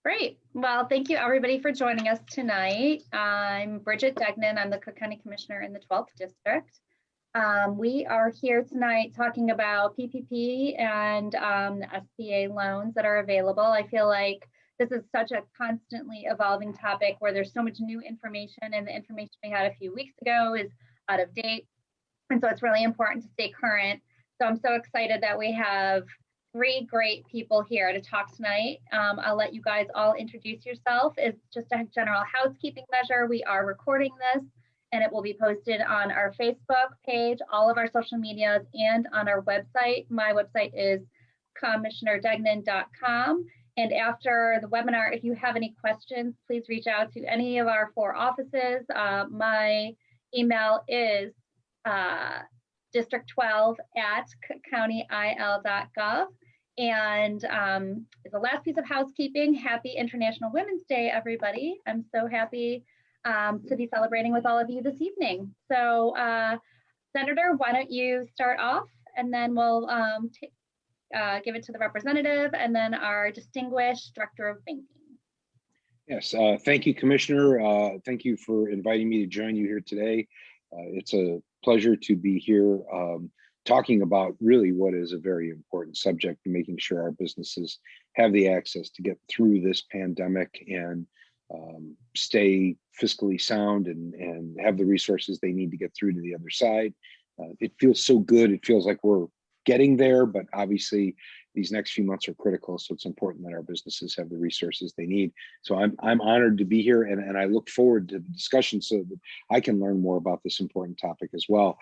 Great. Well, thank you everybody for joining us tonight. I'm Bridget Degnan. I'm the Cook County Commissioner in the 12th District. We are here tonight talking about PPP and SBA loans that are available. I feel like this is such a constantly evolving topic where there's so much new information, and the information we had a few weeks ago is out of date. And so it's really important to stay current. So I'm so excited that we have 3 great people here to talk tonight. I'll let you guys all introduce yourself. It's just a general housekeeping measure. We are recording this and it will be posted on our Facebook page, all of our social medias, and on our website. My website is commissionerdegnan.com. And after the webinar, if you have any questions, please reach out to any of our 4 offices. My email is district12@countyil.gov. And as the last piece of housekeeping, happy International Women's Day, everybody. I'm so happy to be celebrating with all of you this evening. So Senator, why don't you start off, and then we'll give it to the representative and then our distinguished Director of Banking. Yes, thank you, Commissioner. Thank you for inviting me to join you here today. It's a pleasure to be here talking about really what is a very important subject, making sure our businesses have the access to get through this pandemic and stay fiscally sound and have the resources they need to get through to the other side. It feels so good. It feels like we're getting there, but obviously these next few months are critical. So it's important that our businesses have the resources they need. So I'm honored to be here, and I look forward to the discussion so that I can learn more about this important topic as well.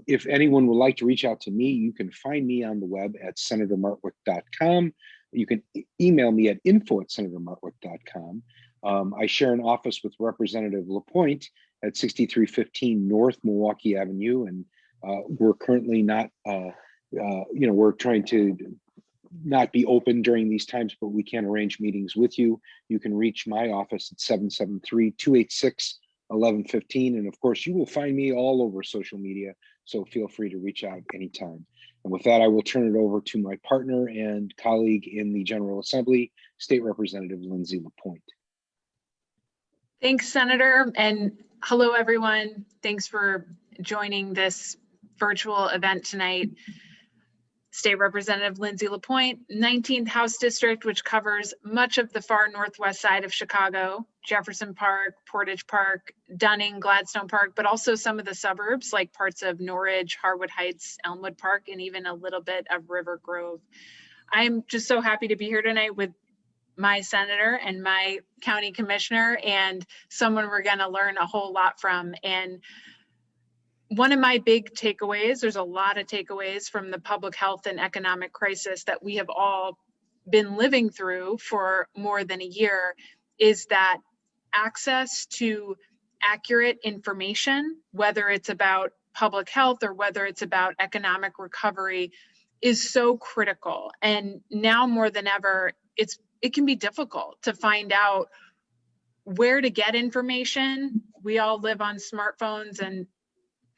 If anyone would like to reach out to me, you can find me on the web at senatormartwick.com. You can email me at info@senatormartwick.com. I share an office with Representative LaPointe at 6315 North Milwaukee Avenue, and we're currently not, we're trying to not be open during these times, but we can arrange meetings with you. You can reach my office at 773-286-1115. And of course, you will find me all over social media, so feel free to reach out anytime. And with that, I will turn it over to my partner and colleague in the General Assembly, State Representative Lindsay LaPointe. Thanks, Senator, and hello, everyone. Thanks for joining this virtual event tonight. State Representative Lindsay LaPointe, 19th House District, which covers much of the far northwest side of Chicago, Jefferson Park, Portage Park, Dunning, Gladstone Park, but also some of the suburbs like parts of Norridge, Harwood Heights, Elmwood Park, and even a little bit of River Grove. I'm just so happy to be here tonight with my senator and my county commissioner, and someone we're going to learn a whole lot from. And one of my big takeaways, there's a lot of takeaways from the public health and economic crisis that we have all been living through for more than a year, is that access to accurate information, whether it's about public health or whether it's about economic recovery, is so critical. And now more than ever, it can be difficult to find out where to get information. We all live on smartphones, and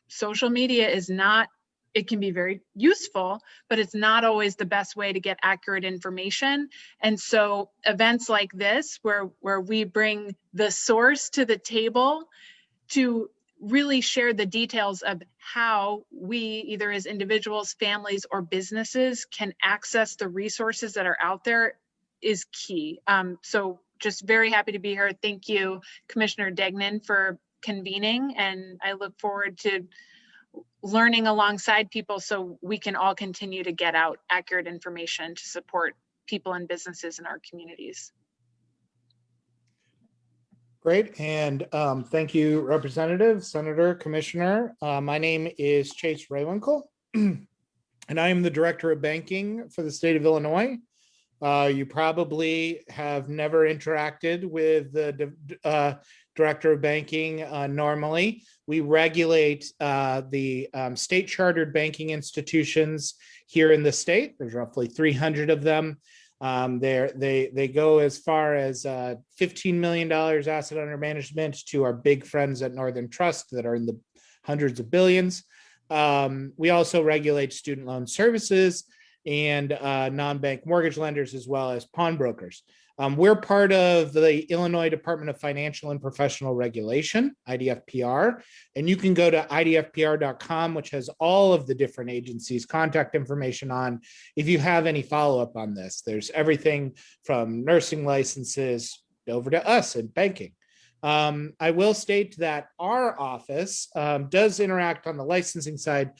social media is not, it can be very useful, but it's not always the best way to get accurate information. And so events like this, where we bring the source to the table to really share the details of how we, either as individuals, families, or businesses, can access the resources that are out there, is key. So just very happy to be here. Thank you, Commissioner Degnan, for convening, and I look forward to learning alongside people so we can all continue to get out accurate information to support people and businesses in our communities. Great, and thank you, Representative, Senator, Commissioner. My name is Chase Raywinkle, and I am the Director of Banking for the state of Illinois. You probably have never interacted with the Director of Banking normally. We regulate the state chartered banking institutions here in the state. There's roughly 300 of them. They go as far as $15 million asset under management to our big friends at Northern Trust that are in the hundreds of billions. We also regulate student loan services and non-bank mortgage lenders, as well as pawnbrokers. We're part of the Illinois Department of Financial and Professional Regulation, IDFPR, and you can go to idfpr.com, which has all of the different agencies' contact information on if you have any follow-up on this. There's everything from nursing licenses over to us in banking. I will state that our office does interact on the licensing side.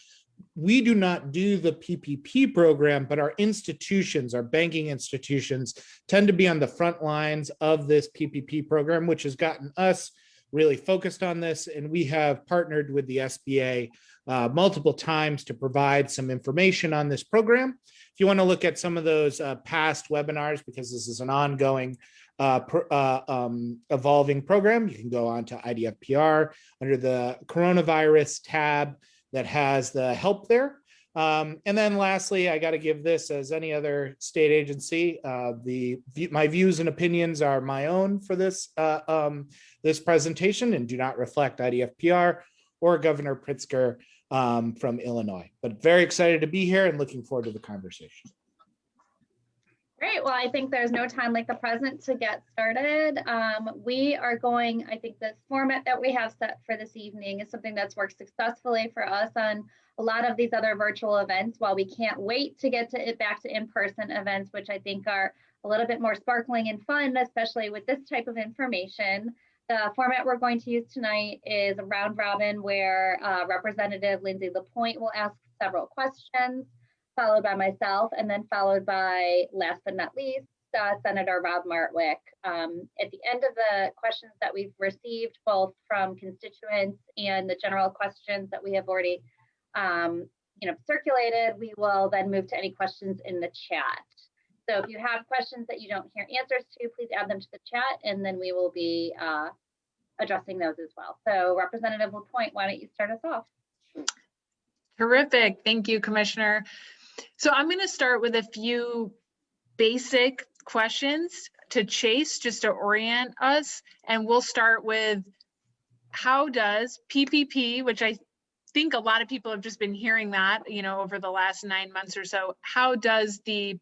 We do not do the PPP program, but our institutions, our banking institutions, tend to be on the front lines of this PPP program, which has gotten us really focused on this. And we have partnered with the SBA multiple times to provide some information on this program. If you want to look at some of those past webinars, because this is an ongoing evolving program, you can go on to IDFPR under the coronavirus tab that has the help there. And then lastly, I got to give this, as any other state agency, my views and opinions are my own for this this presentation and do not reflect IDFPR or Governor Pritzker from Illinois. But very excited to be here and looking forward to the conversation. Great. Well, I think there's no time like the present to get started. We are going, I think this format that we have set for this evening is something that's worked successfully for us on a lot of these other virtual events. While we can't wait to get to back to in-person events, which I think are a little bit more sparkling and fun, especially with this type of information. The format we're going to use tonight is a round robin where Representative Lindsay LaPointe will ask several questions, followed by myself, and then followed by, last but not least, Senator Rob Martwick. At the end of the questions that we've received, both from constituents and the general questions that we have already circulated, we will then move to any questions in the chat. So if you have questions that you don't hear answers to, please add them to the chat, and then we will be addressing those as well. So Representative LaPointe, why don't you start us off? Terrific. Thank you, Commissioner. So I'm going to start with a few basic questions to Chase, just to orient us. And we'll start with, how does PPP, which I think a lot of people have just been hearing that, over the last 9 months or so, how does see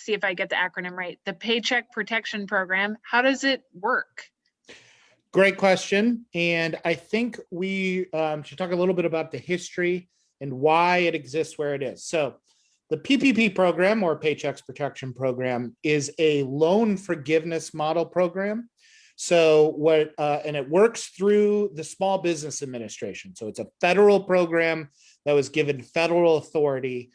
if I get the acronym right, the Paycheck Protection Program, how does it work? Great question. And I think we should talk a little bit about the history and why it exists where it is. So the PPP program, or Paycheck Protection Program, is a loan forgiveness model program. So and it works through the Small Business Administration. So it's a federal program that was given federal authority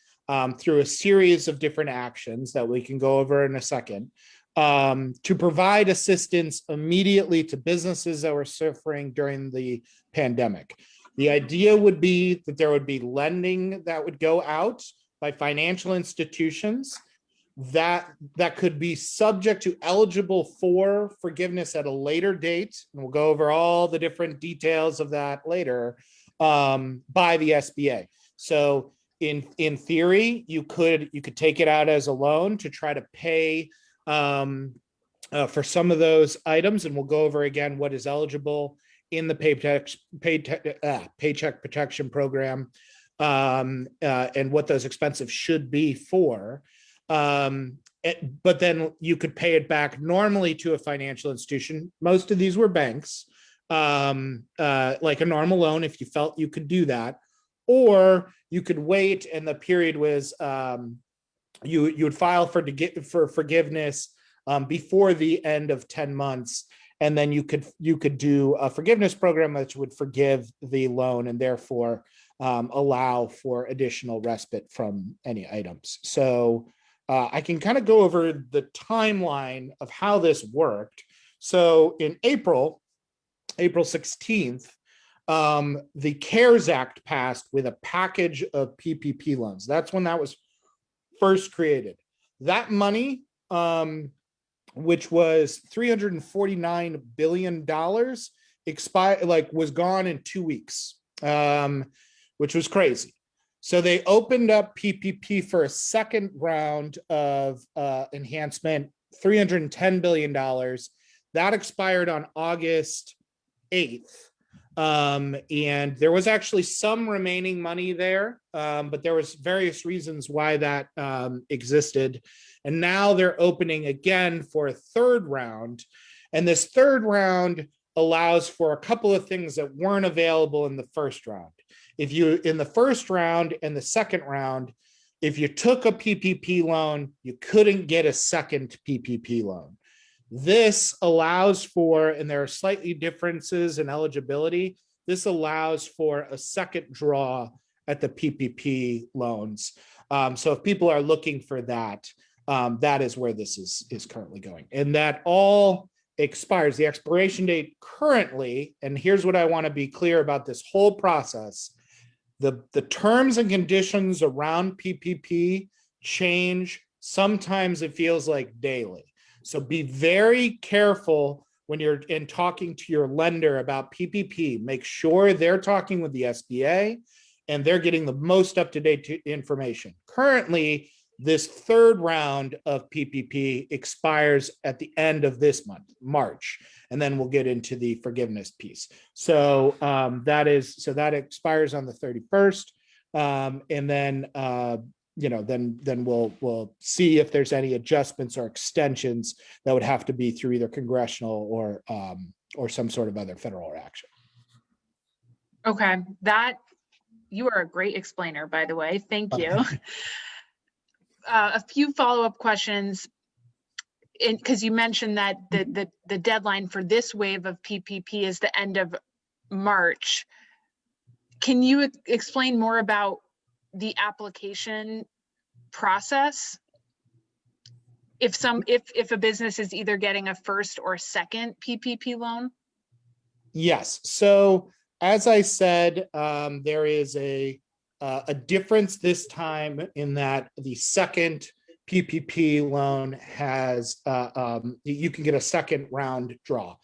through a series of different actions that we can go over in a second to provide assistance immediately to businesses that were suffering during the pandemic. The idea would be that there would be lending that would go out by financial institutions that could be subject to eligible for forgiveness at a later date. And we'll go over all the different details of that later by the SBA. So in theory, you could take it out as a loan to try to pay for some of those items. And we'll go over again what is eligible in the Paycheck Protection Program and what those expenses should be for. But then you could pay it back normally to a financial institution. Most of these were banks, like a normal loan if you felt you could do that. Or you could wait, and the period was you would file for forgiveness before the end of 10 months. And then you could do a forgiveness program which would forgive the loan and therefore allow for additional respite from any items. So I can kind of go over the timeline of how this worked. So in April 16th, the CARES Act passed with a package of PPP loans. That's when that was first created. That money, which was $349 billion, was gone in 2 weeks, which was crazy. So they opened up PPP for a second round of enhancement, $310 billion. That expired on August 8th. And there was actually some remaining money there, but there was various reasons why that existed. And now they're opening again for a third round. And this third round allows for a couple of things that weren't available in the first round. If you, in the first round and the second round, if you took a PPP loan, you couldn't get a second PPP loan. This allows for, and there are slightly differences in eligibility, this allows for a second draw at the PPP loans. So if people are looking for that, that is where this is currently going. And that all expires. The expiration date currently, and here's what I want to be clear about this whole process, the terms and conditions around PPP change. Sometimes it feels like daily. So be very careful when you're in talking to your lender about PPP. Make sure they're talking with the SBA and they're getting the most up-to-date information. Currently, this third round of PPP expires at the end of this month, March, and then we'll get into the forgiveness piece. So that expires on the 31st, and then then we'll see if there's any adjustments or extensions that would have to be through either congressional or some sort of other federal action. Okay, that you are a great explainer, by the way. Thank you. A few follow-up questions, because you mentioned that the deadline for this wave of PPP is the end of March. Can you explain more about the application process? If a business is either getting a first or second PPP loan? Yes. So as I said, there is a difference this time in that the second PPP loan has, you can get a second round draw.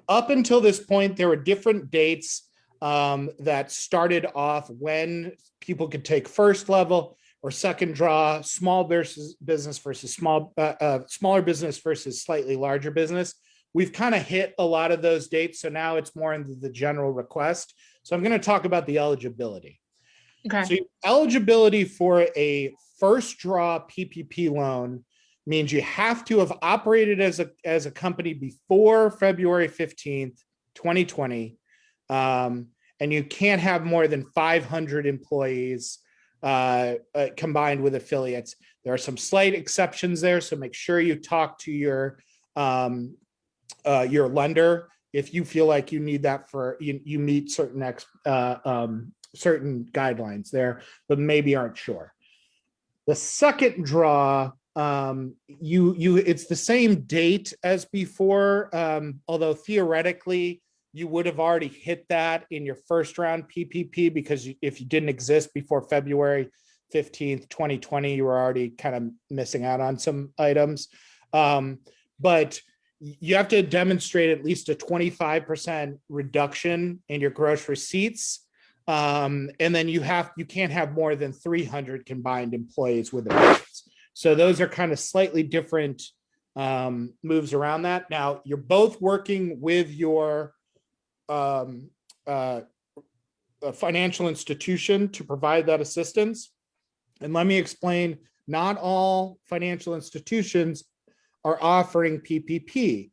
Up until this point, there were different dates that started off when people could take first level or second draw, small business versus smaller business versus slightly larger business. We've kind of hit a lot of those dates. So now it's more into the general request. So I'm going to talk about the eligibility. Okay. So eligibility for a first draw PPP loan means you have to have operated as a company before February 15th, 2020. And you can't have more than 500 employees combined with affiliates. There are some slight exceptions there. So make sure you talk to your lender if you feel like you need that for, you meet certain certain guidelines there, but maybe aren't sure. The second draw, it's the same date as before, although theoretically you would have already hit that in your first round PPP, because if you didn't exist before February 15th, 2020, you were already kind of missing out on some items. But you have to demonstrate at least a 25% reduction in your gross receipts. And then you can't have more than 300 combined employees with it. So those are kind of slightly different moves around that. Now you're both working with your a financial institution to provide that assistance. And let me explain, not all financial institutions are offering PPP.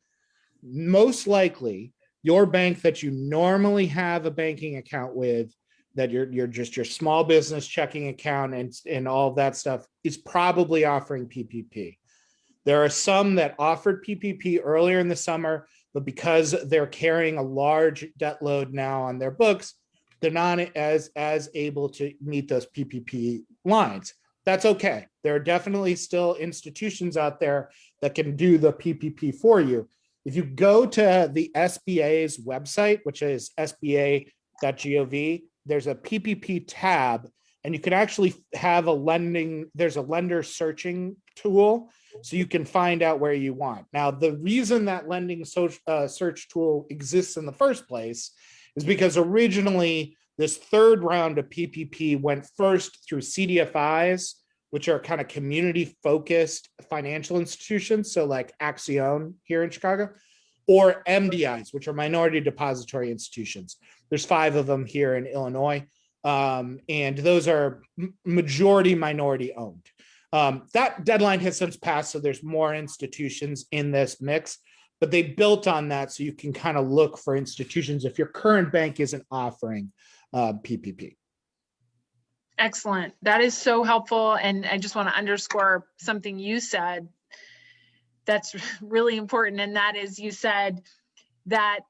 Most likely, your bank that you normally have a banking account with, that you're just your small business checking account and all of that stuff, is probably offering PPP. There are some that offered PPP earlier in the summer, but because they're carrying a large debt load now on their books, they're not as able to meet those PPP lines. That's okay. There are definitely still institutions out there that can do the PPP for you. If you go to the SBA's website, which is sba.gov, there's a PPP tab, and you can actually have there's a lender searching tool, so you can find out where you want. Now, the reason that lending search tool exists in the first place is because originally this third round of PPP went first through CDFIs, which are kind of community-focused financial institutions, so like Axion here in Chicago, or MDIs, which are minority depository institutions. There's 5 of them here in Illinois. And those are majority minority owned. That deadline has since passed, so there's more institutions in this mix, but they built on that so you can kind of look for institutions if your current bank isn't offering PPP. Excellent. That is so helpful. And I just want to underscore something you said that's really important. And that is, you said that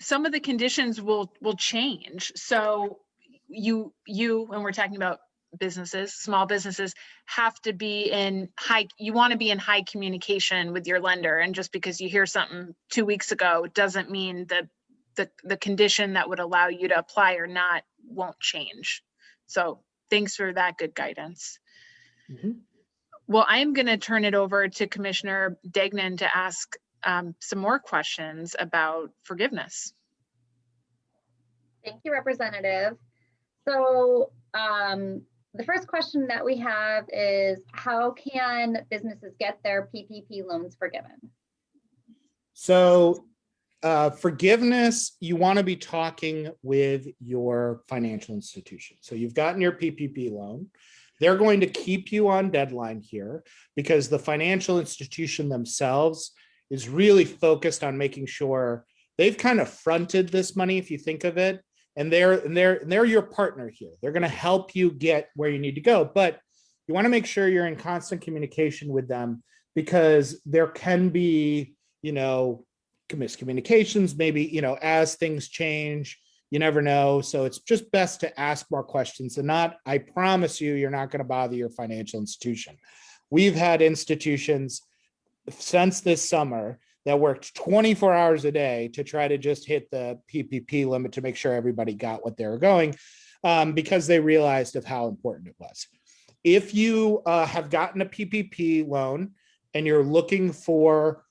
some of the conditions will change. So you, and we're talking about businesses, small businesses, have to be in you want to be in high communication with your lender. And just because you hear something 2 weeks ago doesn't mean that the condition that would allow you to apply or not won't change. So thanks for that good guidance. Mm-hmm. Well, I am going to turn it over to Commissioner Degnan to ask some more questions about forgiveness. Thank you, Representative. So the first question that we have is, how can businesses get their PPP loans forgiven? So forgiveness, you want to be talking with your financial institution. So you've gotten your PPP loan. They're going to keep you on deadline here because the financial institution themselves is really focused on making sure they've kind of fronted this money, if you think of it, and they're your partner here. They're going to help you get where you need to go, but you want to make sure you're in constant communication with them because there can be, miscommunications, maybe, as things change. You never know. So it's just best to ask more questions and I promise you're not going to bother your financial institution. We've had institutions since this summer that worked 24 hours a day to try to just hit the PPP limit to make sure everybody got what they were going because they realized of how important it was. If you have gotten a PPP loan and you're looking for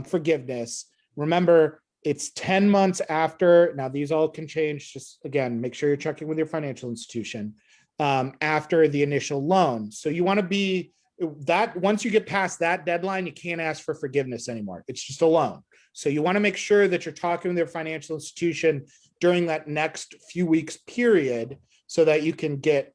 forgiveness, remember, it's 10 months after. Now, these all can change. Just again, make sure you're checking with your financial institution after the initial loan. So you want to be that once you get past that deadline, you can't ask for forgiveness anymore. It's just a loan. So you want to make sure that you're talking with your financial institution during that next few weeks period so that you can get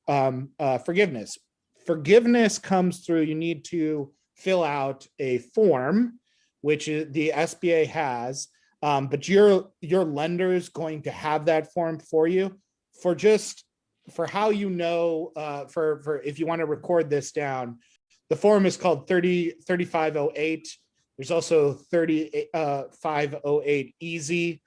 forgiveness. Forgiveness comes through, you need to fill out a form, which is the SBA has. But your lender is going to have that form for you for how for if you want to record this down. The form is called 3508. There's also 3508 Easy,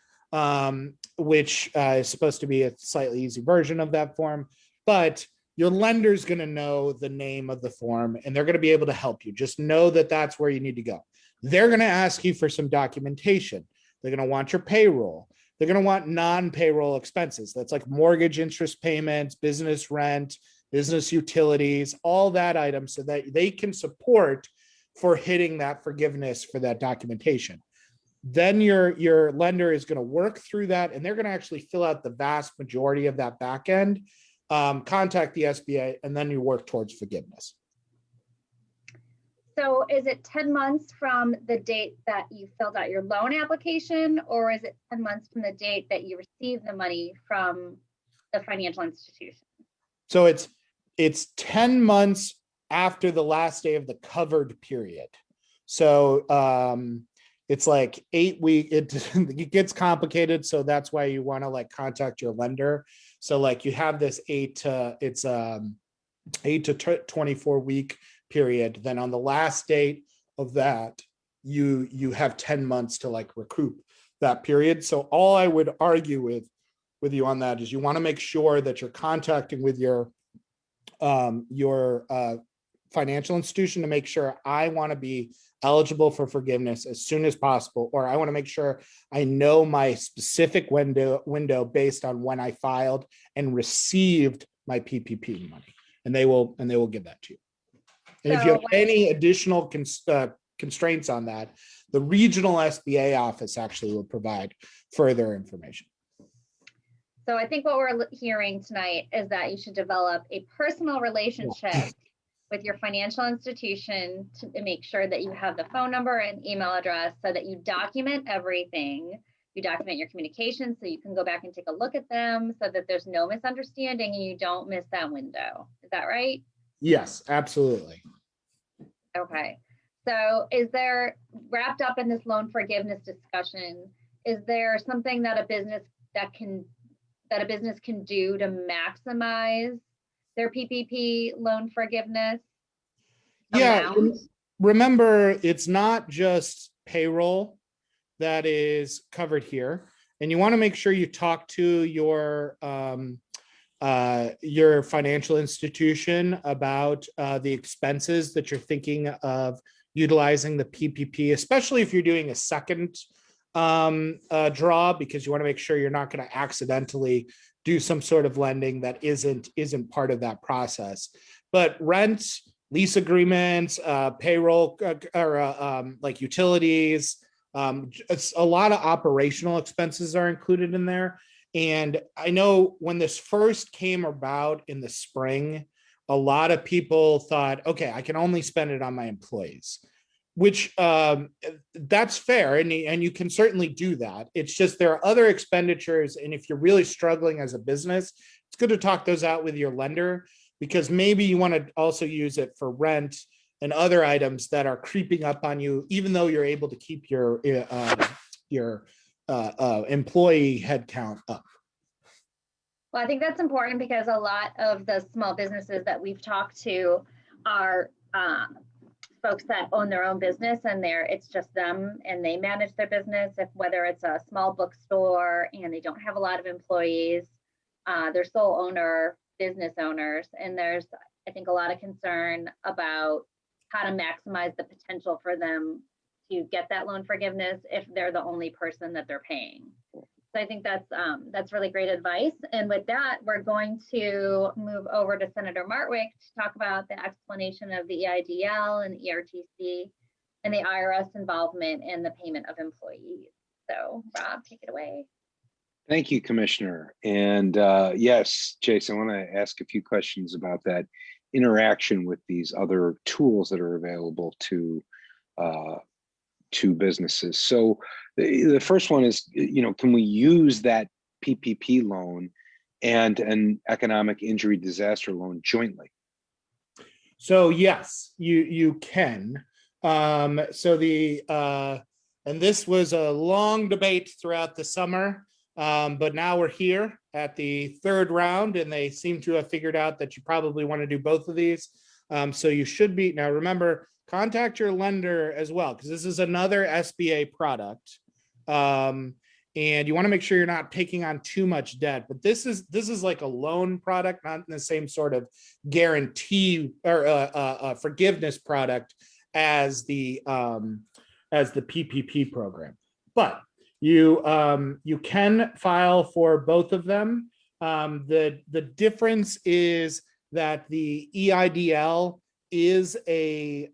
which is supposed to be a slightly easy version of that form. But your lender is going to know the name of the form and they're going to be able to help you. Just know that that's where you need to go. They're going to ask you for some documentation. They're going to want your payroll. They're going to want non-payroll expenses. That's like mortgage interest payments, business rent, business utilities, all that item so that they can support for hitting that forgiveness for that documentation. Then your lender is going to work through that and they're going to actually fill out the vast majority of that back end, contact the SBA, and then you work towards forgiveness. So is it 10 months from the date that you filled out your loan application, or is it 10 months from the date that you received the money from the financial institution? So it's 10 months after the last day of the covered period. So it's like 8 weeks. It gets complicated. So that's why you want to contact your lender. So you have this 8 to 24 week period. Then on the last date of that, you have 10 months to recoup that period. So all I would argue with you on that is you want to make sure that you're contacting with your financial institution to make sure I want to be eligible for forgiveness as soon as possible, or I want to make sure I know my specific window based on when I filed and received my PPP money, and they will give that to you. And if you have any additional constraints on that, the regional SBA office actually will provide further information. So I think what we're hearing tonight is that you should develop a personal relationship with your financial institution to make sure that you have the phone number and email address so that you document everything. You document your communications so you can go back and take a look at them so that there's no misunderstanding and you don't miss that window. Is that right? Yes, absolutely. Okay. So is there, wrapped up in this loan forgiveness discussion, is there something that a business can do to maximize their PPP loan forgiveness Yeah, amount? remember, it's not just payroll that is covered here. And you want to make sure you talk to your financial institution about the expenses that you're thinking of utilizing the PPP, especially if you're doing a second draw, because you want to make sure you're not going to accidentally do some sort of lending that isn't part of that process. But rent, lease agreements, payroll, or like utilities, it's a lot of operational expenses are included in there. And I know when this first came about in the spring, a lot of people thought, okay, I can only spend it on my employees, which that's fair. And you can certainly do that. It's just there are other expenditures. And if you're really struggling as a business, it's good to talk those out with your lender, because maybe you want to also use it for rent and other items that are creeping up on you, even though you're able to keep your employee headcount up. Well, I think that's important because a lot of the small businesses that we've talked to are folks that own their own business, and it's just them and they manage their business. Whether it's a small bookstore and they don't have a lot of employees, they're sole owner business owners, and there's, I think, a lot of concern about how to maximize the potential for them to get that loan forgiveness if they're the only person that they're paying. So I think that's really great advice. And with that, we're going to move over to Senator Martwick to talk about the explanation of the EIDL and ERTC and the IRS involvement in the payment of employees. So Rob, take it away. Thank you, Commissioner. And yes, Chase, I want to ask a few questions about that interaction with these other tools that are available to businesses. So the first one is, can we use that PPP loan and an economic injury disaster loan jointly? So yes, you can. So and this was a long debate throughout the summer, but now we're here at the third round, and they seem to have figured out that you probably want to do both of these. So you should be, now remember, contact your lender as well, because this is another SBA product. And you want to make sure you're not taking on too much debt, but this is like a loan product, not in the same sort of guarantee or forgiveness product as the PPP program. But you can file for both of them. The difference is that the EIDL is a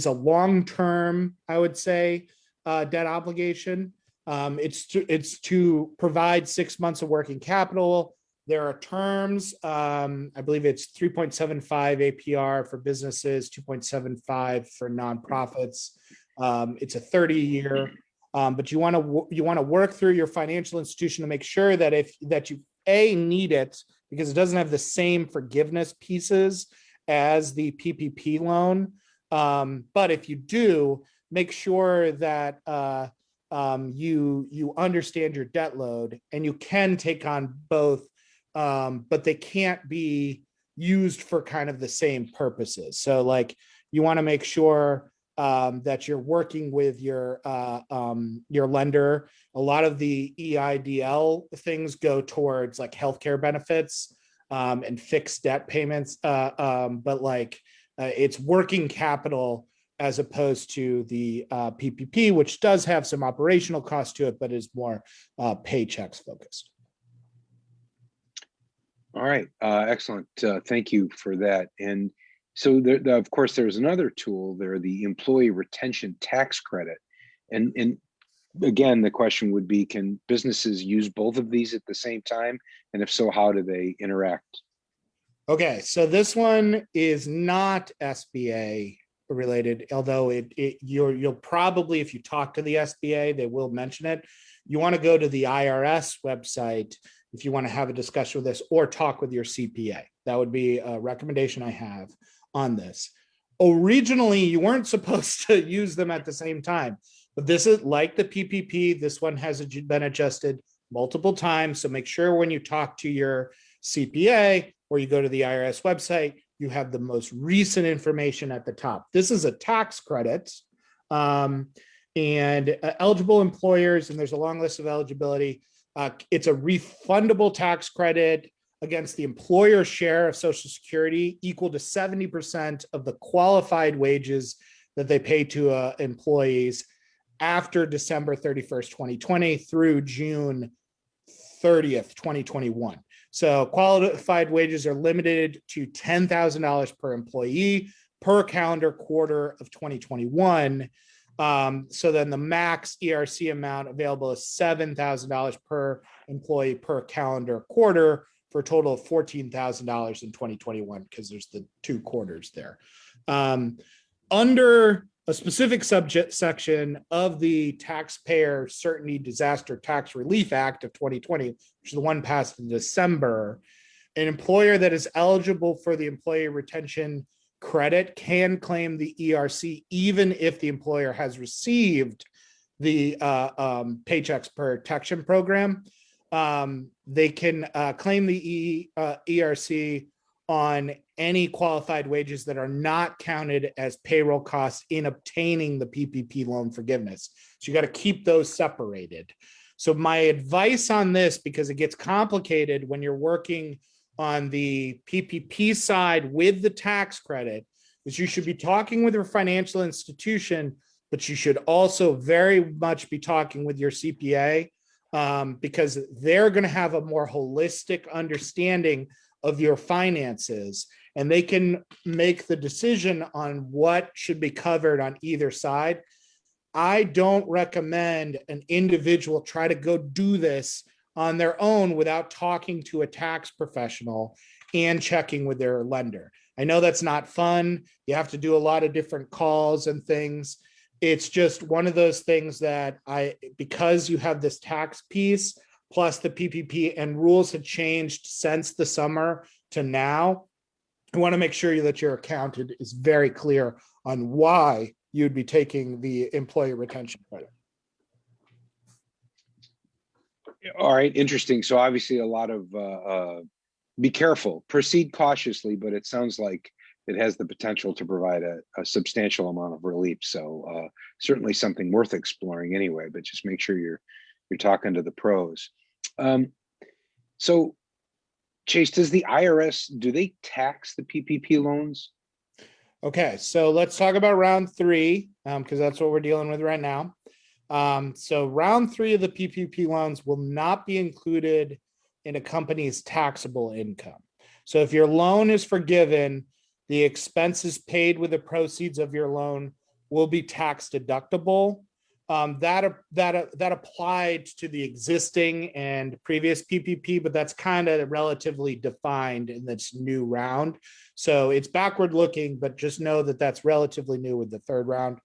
long-term, I would say, debt obligation. It's to provide 6 months of working capital. There are terms. I believe it's 3.75 APR for businesses, 2.75 for nonprofits. It's a 30-year. But you want to work through your financial institution to make sure that you need it, because it doesn't have the same forgiveness pieces as the PPP loan. But if you do, make sure that you understand your debt load, and you can take on both, but they can't be used for kind of the same purposes. So like, you want to make sure that you're working with your lender. A lot of the EIDL things go towards like healthcare benefits and fixed debt payments, but like it's working capital as opposed to the PPP, which does have some operational cost to it, but is more paychecks focused. All right, excellent. Thank you for that. And so of course, there's another tool there, the employee retention tax credit. And again, the question would be, can businesses use both of these at the same time? And if so, how do they interact? Okay, so this one is not SBA related, although you'll probably, if you talk to the SBA, they will mention it. You want to go to the IRS website if you want to have a discussion with this, or talk with your CPA. That would be a recommendation I have on this. Originally, you weren't supposed to use them at the same time, but this is like the PPP. This one has been adjusted multiple times. So make sure when you talk to your CPA or you go to the IRS website, you have the most recent information at the top. This is a tax credit, and eligible employers, and there's a long list of eligibility. It's a refundable tax credit against the employer share of Social Security equal to 70% of the qualified wages that they pay to employees after December 31st, 2020 through June 30th, 2021. So qualified wages are limited to $10,000 per employee per calendar quarter of 2021. So then the max ERC amount available is $7,000 per employee per calendar quarter, for a total of $14,000 in 2021, because there's the 2 quarters there. Under a specific subject section of the Taxpayer Certainty Disaster Tax Relief Act of 2020, which is the one passed in December, an employer that is eligible for the employee retention credit can claim the ERC even if the employer has received the Paychecks Protection Program. They can claim the ERC on any qualified wages that are not counted as payroll costs in obtaining the PPP loan forgiveness. So you got to keep those separated. So my advice on this, because it gets complicated when you're working on the PPP side with the tax credit, is you should be talking with your financial institution, but you should also very much be talking with your CPA, because they're going to have a more holistic understanding of your finances, and they can make the decision on what should be covered on either side. I don't recommend an individual try to go do this on their own without talking to a tax professional and checking with their lender. I know that's not fun. You have to do a lot of different calls and things. It's just one of those things that because you have this tax piece plus the PPP, and rules have changed since the summer to now, I want to make sure that your accountant is very clear on why you'd be taking the employee retention credit. All right, interesting. So obviously a lot of be careful, proceed cautiously, but it sounds like it has the potential to provide a substantial amount of relief. So certainly something worth exploring anyway, but just make sure you're talking to the pros. So Chase, does the IRS, do they tax the PPP loans? Okay, so let's talk about round 3, because that's what we're dealing with right now. So round 3 of the PPP loans will not be included in a company's taxable income. So if your loan is forgiven, the expenses paid with the proceeds of your loan will be tax deductible. That applied to the existing and previous PPP, but that's kind of relatively defined in this new round. So it's backward looking, but just know that that's relatively new with the 3rd round.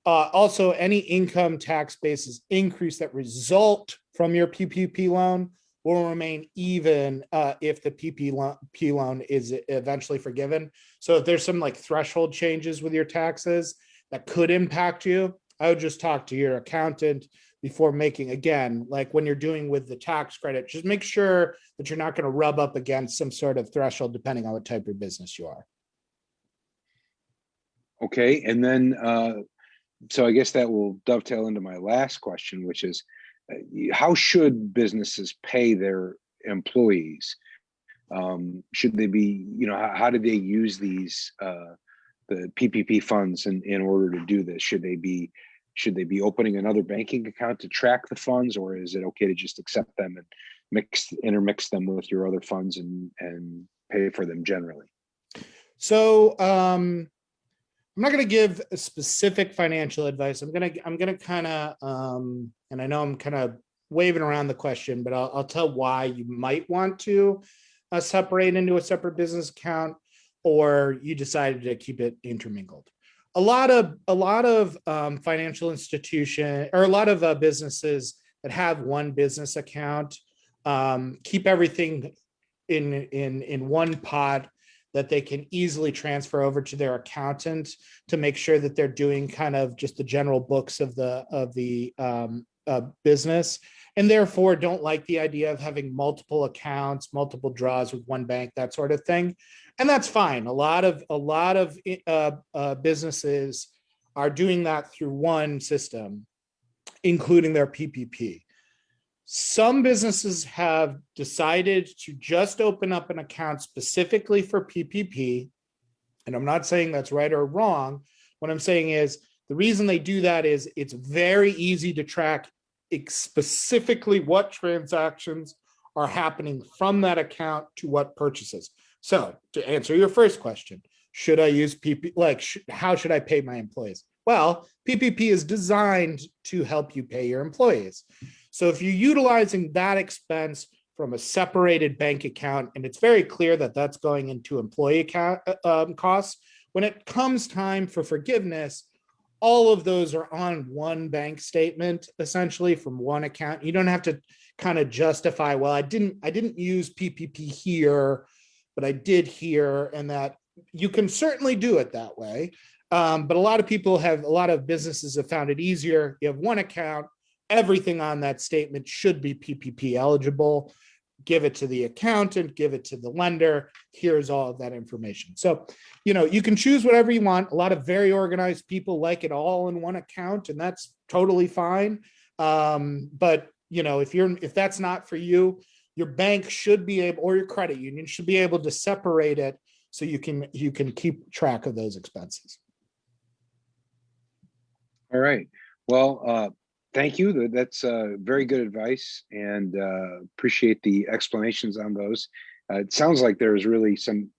Also, any income tax basis increase that result from your PPP loan will remain even if the PPP loan is eventually forgiven. So if there's some like threshold changes with your taxes that could impact you, I would just talk to your accountant before making, again, like when you're doing with the tax credit, just make sure that you're not going to rub up against some sort of threshold depending on what type of business you are. Okay, and then so I guess that will dovetail into my last question, which is how should businesses pay their employees? Should they be, how do they use these the PPP funds in order to do this? Should they be opening another banking account to track the funds, or is it okay to just accept them and intermix them with your other funds and pay for them generally? So I'm not going to give a specific financial advice. I'm going to kind of, and I know I'm kind of waving around the question, but I'll tell why you might want to separate into a separate business account, or you decided to keep it intermingled. a lot of financial institution or a lot of businesses that have one business account keep everything in one pot that they can easily transfer over to their accountant to make sure that they're doing kind of just the general books of the business, and therefore don't like the idea of having multiple accounts, multiple draws with one bank, that sort of thing. And that's fine. A lot of businesses are doing that through one system, including their PPP. Some businesses have decided to just open up an account specifically for PPP. And I'm not saying that's right or wrong. What I'm saying is the reason they do that is it's very easy to track specifically what transactions are happening from that account to what purchases. So to answer your first question, should I use PPP? Like, how should I pay my employees? Well, PPP is designed to help you pay your employees. So if you're utilizing that expense from a separated bank account, and it's very clear that that's going into employee account costs, when it comes time for forgiveness, all of those are on one bank statement, essentially from one account. You don't have to kind of justify, well, I didn't use PPP here, but I did here, and that you can certainly do it that way. But a lot of businesses have found it easier. You have one account, everything on that statement should be PPP eligible. Give it to the accountant, give it to the lender. Here's all of that information. So, you can choose whatever you want. A lot of very organized people like it all in one account, and that's totally fine. But if that's not for you, your bank should be able, or your credit union should be able to separate it so you can keep track of those expenses. All right. Well, thank you. That's very good advice, and appreciate the explanations on those. It sounds like there's really some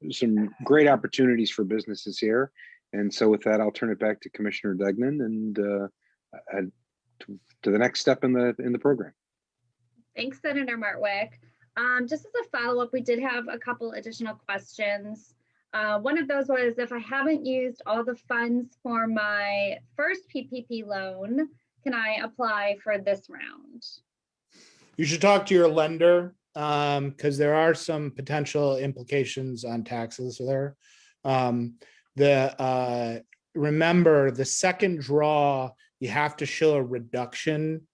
great opportunities for businesses here. And so with that, I'll turn it back to Commissioner Degnan and to the next step in the program. Thanks, Senator Martwick. Just as a follow-up, we did have a couple additional questions. One of those was, if I haven't used all the funds for my first PPP loan, can I apply for this round? You should talk to your lender because there are some potential implications on taxes there. Remember, the second draw, you have to show a reduction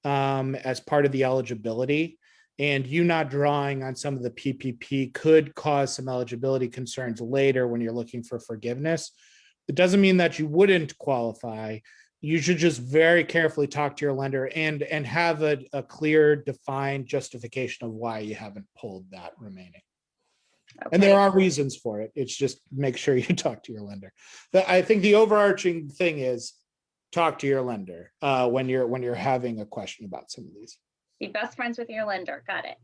as part of the eligibility. And you not drawing on some of the PPP could cause some eligibility concerns later when you're looking for forgiveness. It doesn't mean that you wouldn't qualify. You should just very carefully talk to your lender and have a clear, defined justification of why you haven't pulled that remaining. Okay. And there are reasons for it. It's just make sure you talk to your lender. I think the overarching thing is talk to your lender when you're having a question about some of these. Be best friends with your lender. Got it.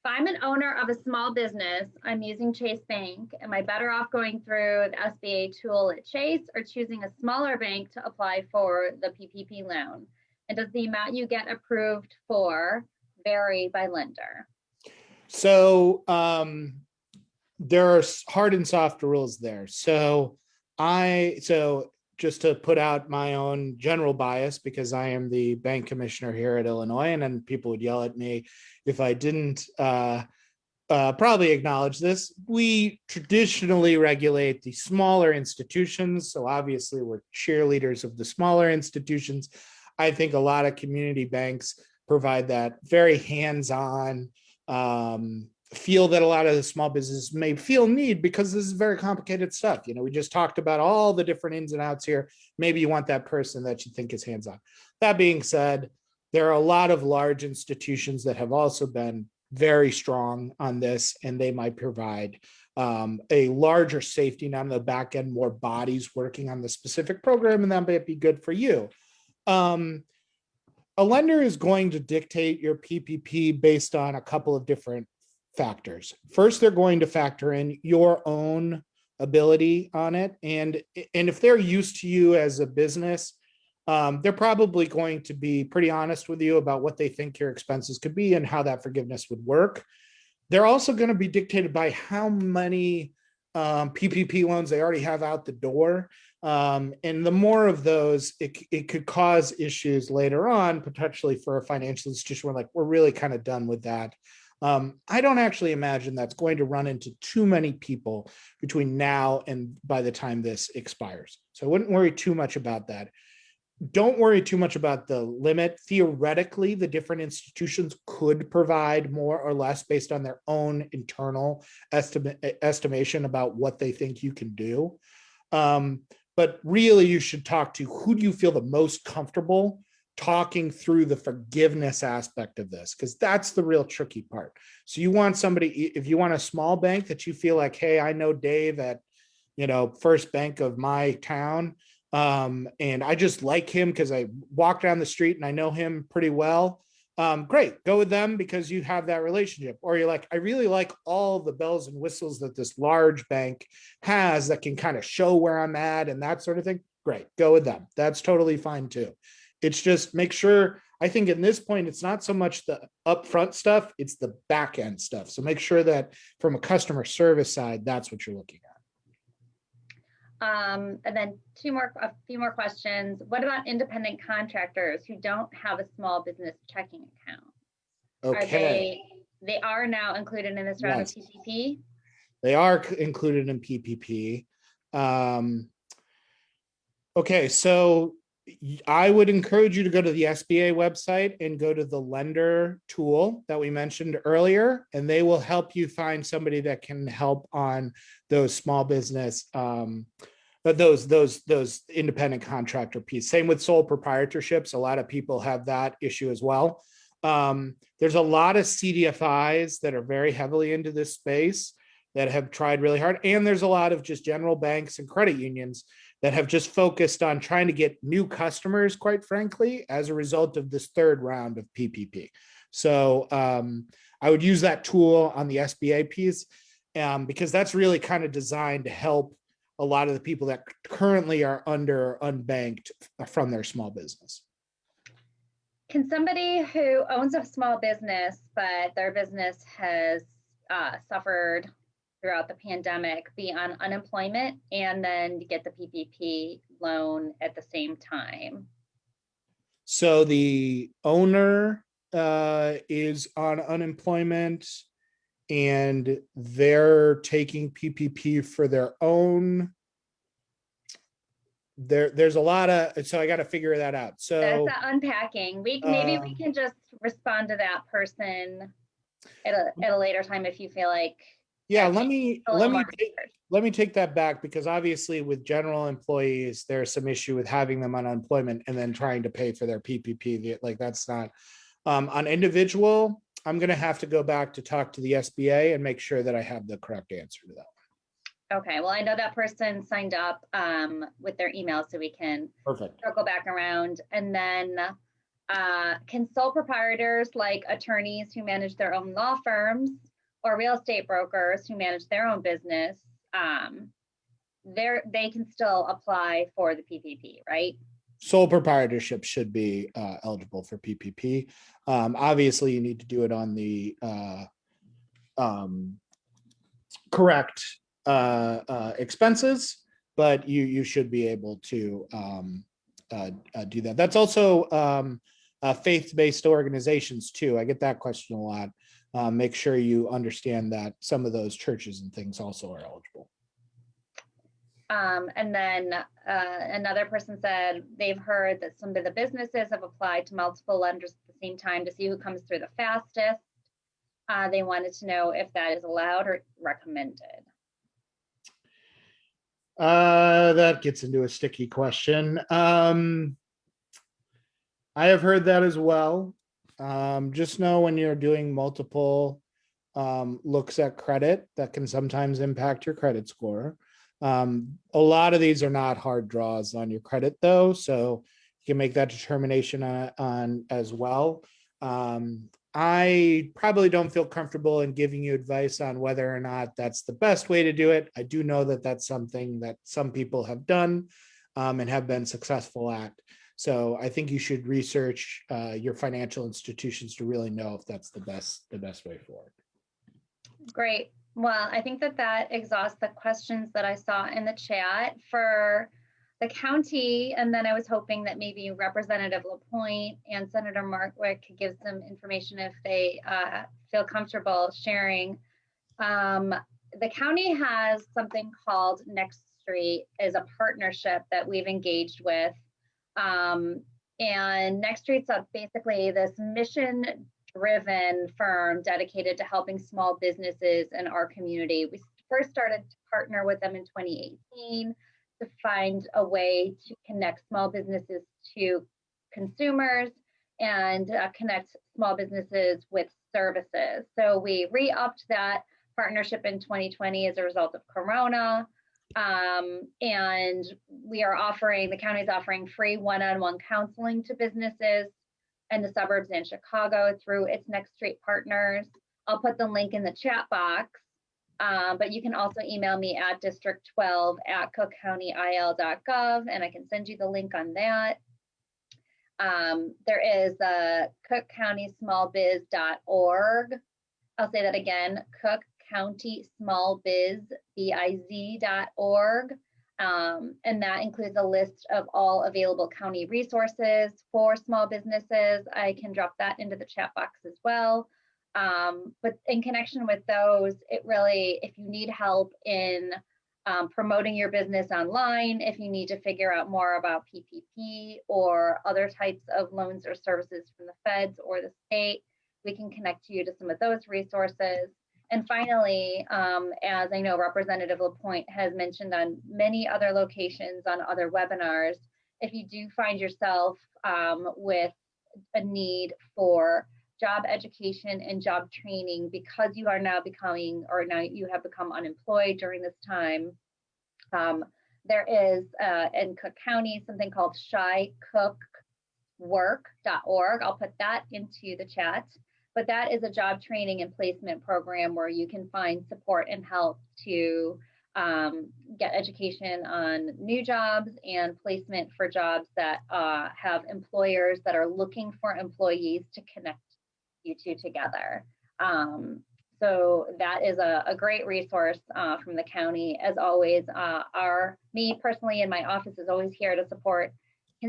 If I'm an owner of a small business, I'm using Chase Bank. Am I better off going through the SBA tool at Chase or choosing a smaller bank to apply for the PPP loan? And does the amount you get approved for vary by lender? So there are hard and soft rules there. So just to put out my own general bias, because I am the bank commissioner here at Illinois, and then people would yell at me if I didn't probably acknowledge this. We traditionally regulate the smaller institutions. So obviously we're cheerleaders of the smaller institutions. I think a lot of community banks provide that very hands-on feel that a lot of the small businesses may feel need, because this is very complicated stuff. We just talked about all the different ins and outs here. Maybe you want that person that you think is hands-on. That being said, there are a lot of large institutions that have also been very strong on this, and they might provide a larger safety net on the back end, more bodies working on the specific program, and that might be good for you. A lender is going to dictate your PPP based on a couple of different factors. First, they're going to factor in your own ability on it. And if they're used to you as a business, they're probably going to be pretty honest with you about what they think your expenses could be and how that forgiveness would work. They're also going to be dictated by how many PPP loans they already have out the door. And the more of those, it could cause issues later on, potentially for a financial institution. We're really kind of done with that. I don't actually imagine that's going to run into too many people between now and by the time this expires. So I wouldn't worry too much about that. Don't worry too much about the limit. Theoretically, the different institutions could provide more or less based on their own internal estimation about what they think you can do. But really, you should talk to who do you feel the most comfortable talking through the forgiveness aspect of this, because that's the real tricky part. So you want somebody, if you want a small bank that you feel like, hey, I know Dave at, First Bank of my town, and I just like him because I walk down the street and I know him pretty well. Great, go with them because you have that relationship. Or you're like, I really like all the bells and whistles that this large bank has that can kind of show where I'm at and that sort of thing. Great, go with them. That's totally fine too. It's just make sure, I think at this point, it's not so much the upfront stuff, it's the back end stuff. So make sure that from a customer service side, that's what you're looking at. And then a few more questions. What about independent contractors who don't have a small business checking account? Okay. They are now included in this round of PPP? They are included in PPP. Okay, so I would encourage you to go to the SBA website and go to the lender tool that we mentioned earlier, and they will help you find somebody that can help on those small business, those independent contractor piece. Same with sole proprietorships. A lot of people have that issue as well. There's a lot of CDFIs that are very heavily into this space that have tried really hard. And there's a lot of just general banks and credit unions that have just focused on trying to get new customers, quite frankly, as a result of this third round of PPP. So I would use that tool on the SBA piece because that's really kind of designed to help a lot of the people that currently are unbanked from their small business. Can somebody who owns a small business, but their business has suffered throughout the pandemic be on unemployment and then get the PPP loan at the same time? So the owner is on unemployment and they're taking PPP for their own. There's a lot of, so I got to figure that out. So that's the unpacking. Maybe we can just respond to that person at a later time if you feel like. Yeah, let me take that back, because obviously with general employees, there's some issue with having them on unemployment and then trying to pay for their PPP. Like that's not on individual. I'm going to have to go back to talk to the SBA and make sure that I have the correct answer to that. Okay, well, I know that person signed up with their email, so we can circle back around. And then can sole proprietors, like attorneys who manage their own law firms or real estate brokers who manage their own business, they can still apply for the PPP, right? Sole proprietorship should be eligible for PPP. Obviously, you need to do it on the correct expenses, but you should be able to do that. That's also faith-based organizations too. I get that question a lot. Make sure you understand that some of those churches and things also are eligible. And then another person said they've heard that some of the businesses have applied to multiple lenders at the same time to see who comes through the fastest. They wanted to know if that is allowed or recommended. That gets into a sticky question. I have heard that as well. Just know when you're doing multiple looks at credit, that can sometimes impact your credit score. A lot of these are not hard draws on your credit though, so you can make that determination on as well. I probably don't feel comfortable in giving you advice on whether or not that's the best way to do it. I do know that that's something that some people have done and have been successful at. So I think you should research your financial institutions to really know if that's the best way forward. Great. Well, I think that exhausts the questions that I saw in the chat for the county. And then I was hoping that maybe Representative LaPointe and Senator Markwick could give some information if they feel comfortable sharing. The county has something called Next Street as a partnership that we've engaged with. And Next Street's basically this mission-driven firm dedicated to helping small businesses in our community. We first started to partner with them in 2018 to find a way to connect small businesses to consumers and connect small businesses with services. So we re-upped that partnership in 2020 as a result of Corona. And the county is offering free one-on-one counseling to businesses in the suburbs and Chicago through its Next Street partners. I'll put the link in the chat box, but you can also email me at district12@cookcountyil.gov and I can send you the link on that. There is the cookcountysmallbiz.org. I'll say that again, cookcountysmallbiz.org. And that includes a list of all available county resources for small businesses. I can drop that into the chat box as well. But in connection with those, if you need help in promoting your business online, if you need to figure out more about PPP or other types of loans or services from the feds or the state, we can connect you to some of those resources. And finally, as I know Representative LaPointe has mentioned on many other locations on other webinars, if you do find yourself with a need for job education and job training because you are now you have become unemployed during this time, there is in Cook County something called shycookwork.org. I'll put that into the chat. But that is a job training and placement program where you can find support and help to get education on new jobs and placement for jobs that have employers that are looking for employees to connect you two together. So that is a great resource from the county. As always, me personally in my office is always here to support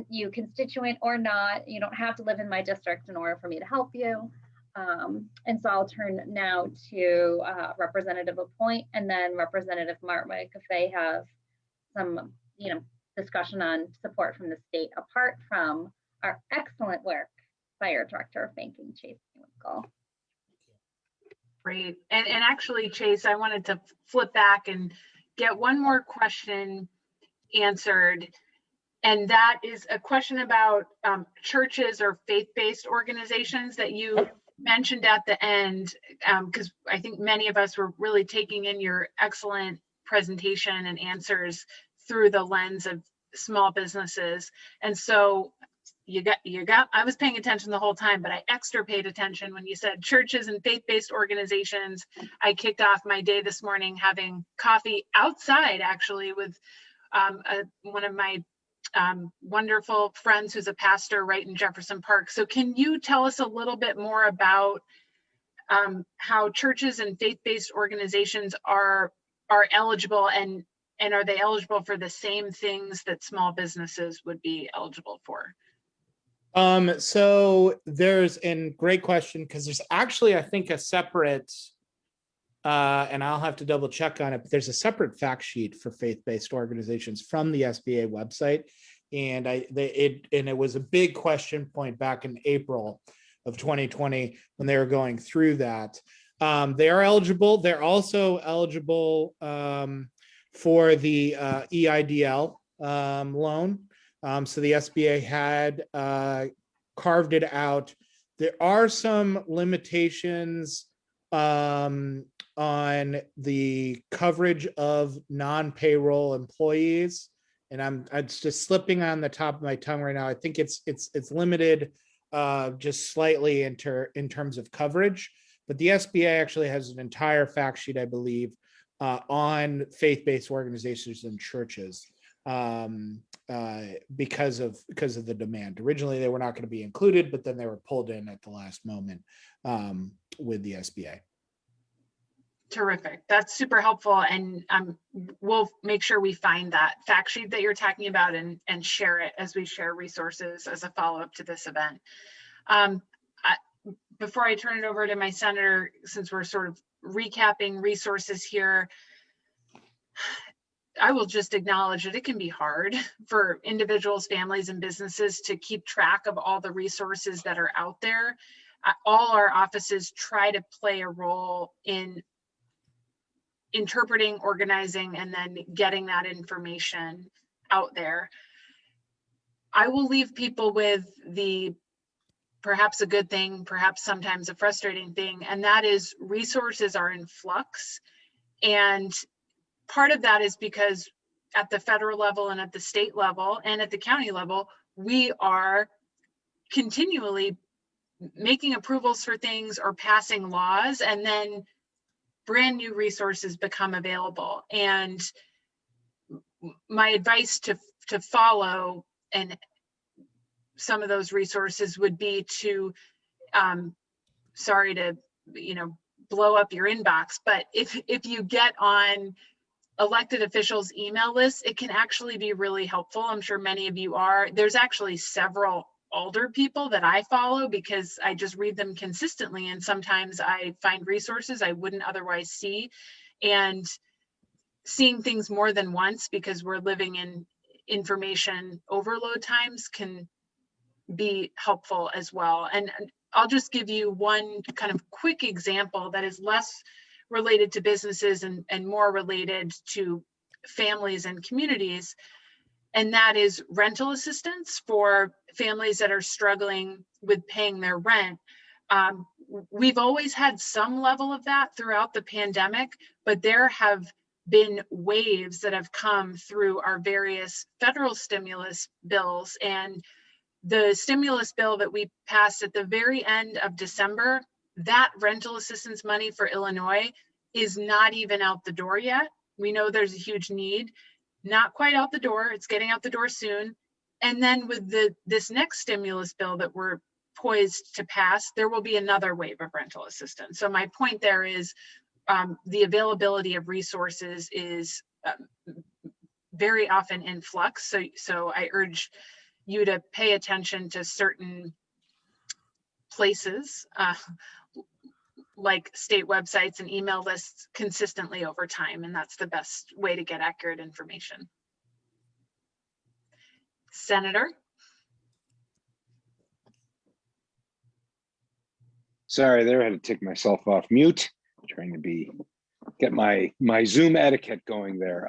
you, constituent or not. You don't have to live in my district in order for me to help you. And so I'll turn now to Representative LaPointe and then Representative Martwick if they have some, discussion on support from the state apart from our excellent work by our Director of Banking, Chase Raywinkle. Great. And actually, Chase, I wanted to flip back and get one more question answered. And that is a question about churches or faith-based organizations that you mentioned at the end, because I think many of us were really taking in your excellent presentation and answers through the lens of small businesses. And so I was paying attention the whole time, but I extra paid attention when you said churches and faith-based organizations. I kicked off my day this morning having coffee outside, actually, with one of my wonderful friends who's a pastor right in Jefferson Park. So can you tell us a little bit more about how churches and faith-based organizations are eligible and are they eligible for the same things that small businesses would be eligible for? So great question, because there's actually, I think, a separate and I'll have to double check on it, but there's a separate fact sheet for faith-based organizations from the SBA website. And it was a big question point back in April of 2020 when they were going through that. They are eligible. They're also eligible for the EIDL loan. So the SBA had carved it out. There are some limitations on the coverage of non-payroll employees, and it's just slipping on the top of my tongue right now. I think it's limited just slightly in terms of coverage, but the SBA actually has an entire fact sheet, I believe, on faith-based organizations and churches because of the demand. Originally, they were not going to be included, but then they were pulled in at the last moment with the SBA. Terrific. That's super helpful. And we'll make sure we find that fact sheet that you're talking about and share it as we share resources as a follow-up to this event. Before I turn it over to my senator, since we're sort of recapping resources here, I will just acknowledge that it can be hard for individuals, families, and businesses to keep track of all the resources that are out there. All our offices try to play a role in interpreting, organizing, and then getting that information out there. I will leave people with the perhaps a good thing, perhaps sometimes a frustrating thing, and that is resources are in flux. And part of that is because at the federal level and at the state level and at the county level, we are continually making approvals for things or passing laws, and then brand new resources become available. And my advice to follow and some of those resources would be to, sorry to, blow up your inbox, but if you get on elected officials' email lists, it can actually be really helpful. I'm sure many of you are. There's actually several older people that I follow because I just read them consistently, and sometimes I find resources I wouldn't otherwise see. And seeing things more than once because we're living in information overload times can be helpful as well. And I'll just give you one kind of quick example that is less related to businesses and more related to families and communities. And that is rental assistance for families that are struggling with paying their rent. We've always had some level of that throughout the pandemic, but there have been waves that have come through our various federal stimulus bills. And the stimulus bill that we passed at the very end of December, that rental assistance money for Illinois is not even out the door yet. We know there's a huge need. Not quite out the door, it's getting out the door soon. And then with this next stimulus bill that we're poised to pass, there will be another wave of rental assistance. So my point there is the availability of resources is very often in flux. So I urge you to pay attention to certain places like state websites and email lists consistently over time, and that's the best way to get accurate information. Senator? Sorry there, I had to take myself off mute. I'm trying to get my Zoom etiquette going there.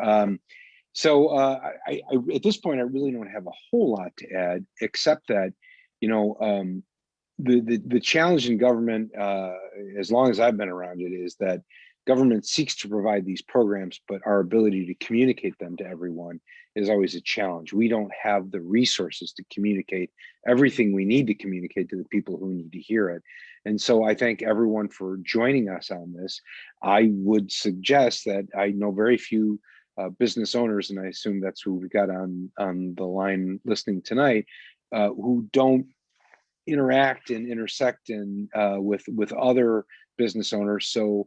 So I at this point, I really don't have a whole lot to add, except that, the challenge in government, as long as I've been around it, is that government seeks to provide these programs, but our ability to communicate them to everyone is always a challenge. We don't have the resources to communicate everything we need to communicate to the people who need to hear it. And so I thank everyone for joining us on this. I would suggest that I know very few business owners, and I assume that's who we've got on the line listening tonight, who don't interact and intersect with other business owners. So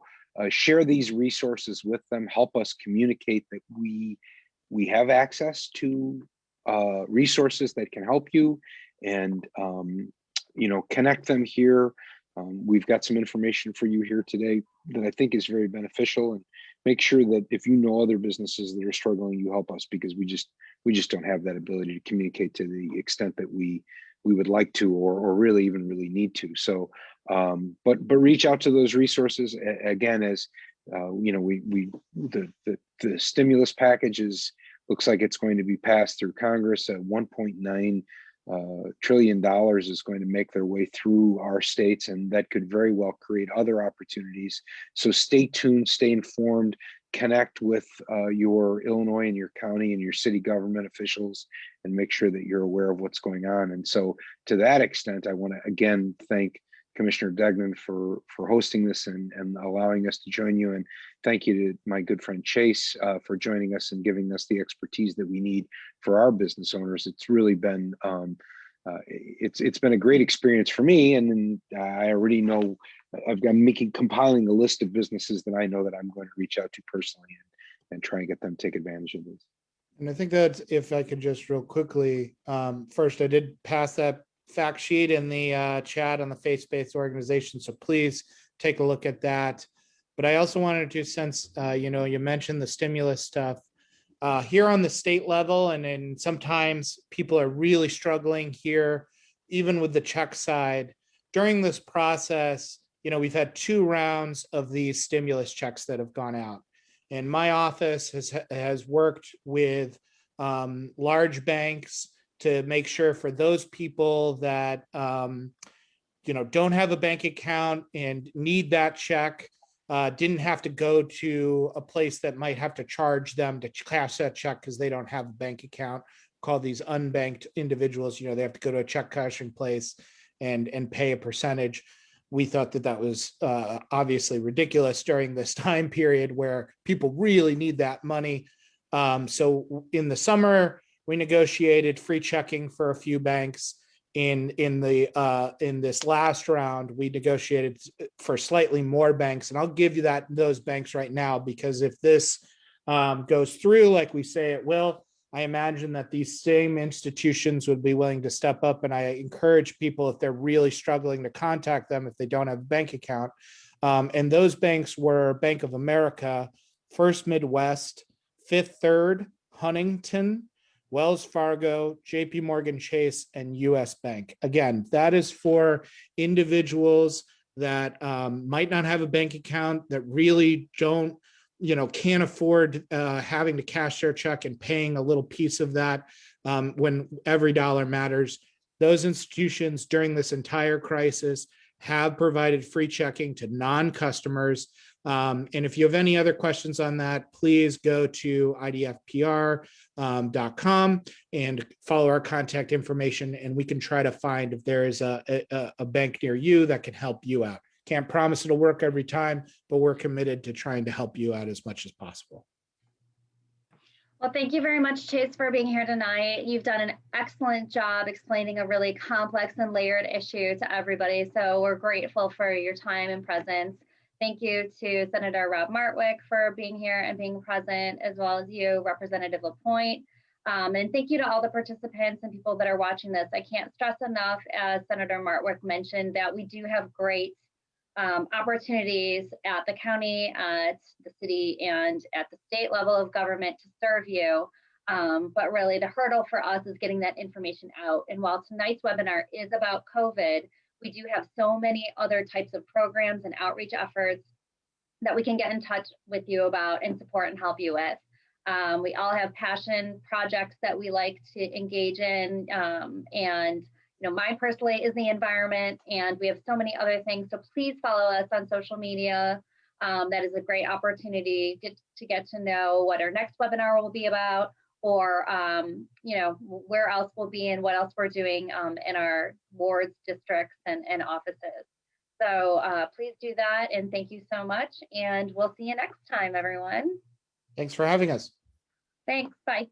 share these resources with them, help us communicate that we have access to resources that can help you, and connect them here. We've got some information for you here today that I think is very beneficial, and make sure that if you know other businesses that are struggling, you help us, because we just don't have that ability to communicate to the extent that we would like to, or really even really need to. So, but reach out to those resources. Again, as the stimulus package looks like it's going to be passed through Congress. At $1.9 trillion is going to make their way through our states, and that could very well create other opportunities. So stay tuned, stay informed, connect with your Illinois and your county and your city government officials, and make sure that you're aware of what's going on. And so to that extent, I want to again thank Commissioner Degnan for hosting this and allowing us to join you. And thank you to my good friend Chase for joining us and giving us the expertise that we need for our business owners. It's really been it's been a great experience for me, and I already know I'm compiling a list of businesses that I know that I'm going to reach out to personally and try and get them to take advantage of this. And I think that if I could just real quickly, first, I did pass that fact sheet in the chat on the faith-based organization, so please take a look at that. But I also wanted to, since you mentioned the stimulus stuff, here on the state level, and then sometimes people are really struggling here, even with the check side. During this process, we've had 2 rounds of these stimulus checks that have gone out. And my office has worked with large banks to make sure for those people that don't have a bank account and need that check, didn't have to go to a place that might have to charge them to cash that check because they don't have a bank account. Call these unbanked individuals, they have to go to a check cashing place and pay a percentage. We thought that was obviously ridiculous during this time period where people really need that money. So in the summer, we negotiated free checking for a few banks. In this last round, we negotiated for slightly more banks, and I'll give you those banks right now, because if this goes through like we say it will, I imagine that these same institutions would be willing to step up, and I encourage people, if they're really struggling, to contact them if they don't have a bank account. And those banks were Bank of America, First Midwest, Fifth Third, Huntington, Wells Fargo, JP Morgan Chase, and US Bank. Again, that is for individuals that might not have a bank account, that really can't afford having to cash their check and paying a little piece of that when every dollar matters. Those institutions during this entire crisis have provided free checking to non-customers. And if you have any other questions on that, please go to idfpr.com and follow our contact information, and we can try to find if there is a bank near you that can help you out. Can't promise it'll work every time, but we're committed to trying to help you out as much as possible. Well, thank you very much, Chase, for being here tonight. You've done an excellent job explaining a really complex and layered issue to everybody. So we're grateful for your time and presence. Thank you to Senator Rob Martwick for being here and being present, as well as you, Representative LaPointe. And thank you to all the participants and people that are watching this. I can't stress enough, as Senator Martwick mentioned, that we do have great opportunities at the county, at the city, and at the state level of government to serve you. But really the hurdle for us is getting that information out. And while tonight's webinar is about COVID, we do have so many other types of programs and outreach efforts that we can get in touch with you about and support and help you with. We all have passion projects that we like to engage in, and mine personally is the environment, and we have so many other things. So please follow us on social media. That is a great opportunity to get to know what our next webinar will be about, or where else we'll be and what else we're doing in our wards, districts, and offices. So please do that, and thank you so much. And we'll see you next time, everyone. Thanks for having us. Thanks. Bye.